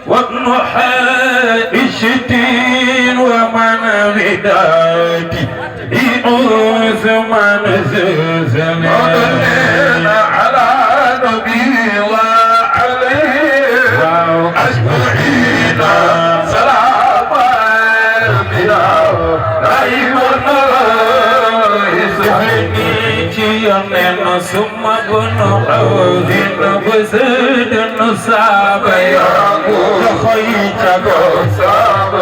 وابن حائشة ومن غداتي يؤوز من زلزلنا على نبي وعليه أجمعين سلام بنا رحمنا يسحني جيانا ثم بنو عوذين بزيد النصاب لخيجك وصاب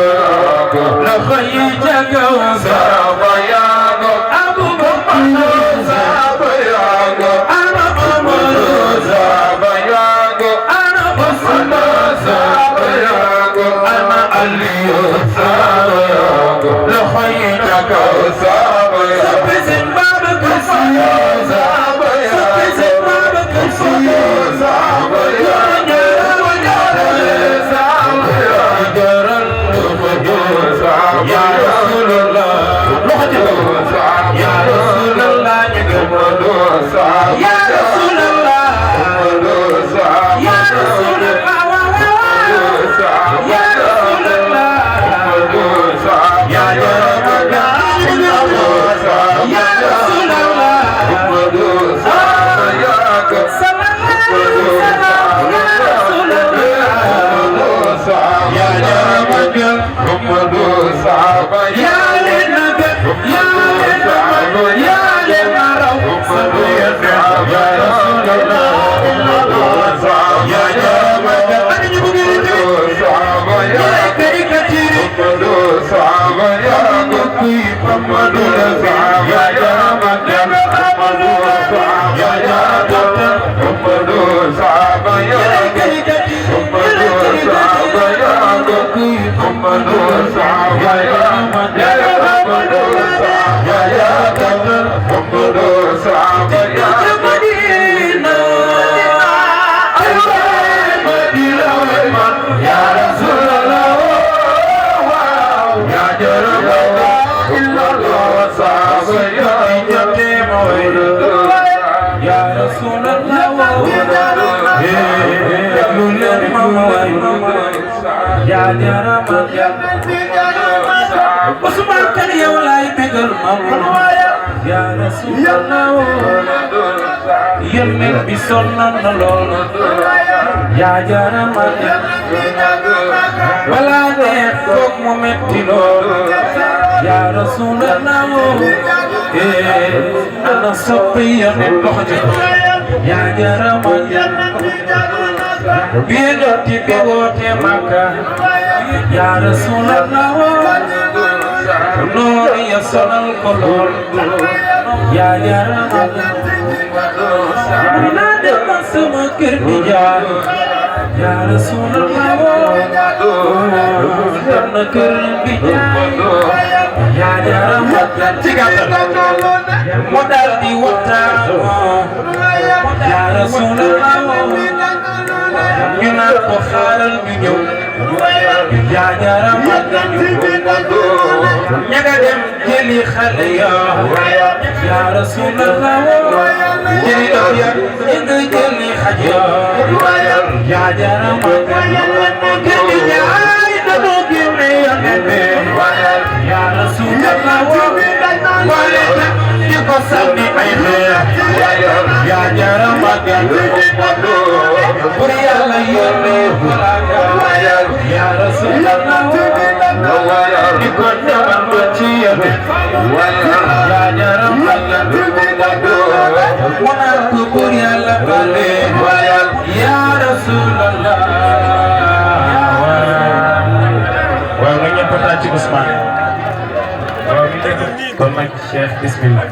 لخيجك وصاب أبو بكر صاب أنا عمر صاب أنا حسن صاب أنا علي صاب لخيجك وصاب سبزن بابك صاب سبزن بابك صاب يا رسول الله يا رسول الله يا رسول الله يا رسول الله يا رسول الله يا رب يا رسول الله صلى الله عليه وسلم يا رسول الله يا رب محمد صحابة يا للنبي يا للنبي يا للمرء يا رسول الله يا رب أنا جبريل صحابة يا كريكتير محمد صحابة يا قطي محمد صحابة يا رب محمد صحابة يا رب محمد صحابة يا كريكتير محمد صحابة يا قطي محمد صحابة يا محمد صحابة يا محمد صحابة يا مدينة يا رسول الله يا جرب إلا الله صحابة يا يتيم يا رسول الله يا جرب Usman kan yow lay bégal ya Rasulullah yéen bi sonn na lool ya jarama wala neex foog mu metti lool ya Rasulullah ana soppi yéen dox ya jarama bi dooti bi woote Makka ya Rasulullah noor ya sonal ko lool yaa jarama naa dem sama kër di jaar ya Rasulullah dem na kër di jaar yaa jarama ci gàttal mu dal di waxtaan ya Rasulullah ñu naan ko xaaral ñu ñëw yaa jarama ñaga dem jëli xale ya Rasulullah jëli doom ya nga jëli xaj ya jarama jëli ñaay dañu génne yonente ya Rasulullah wala di ko sànni ay xeer ya jarama pour Yàlla yónne ya Rasulullah di ko demal ma ci yéen yaa jaram mu naan ko pour Yàlla bale yaa Rasulallah waaw nga ñëpp tàcc ci Ousmane waaw kon nag Cheikh bismillah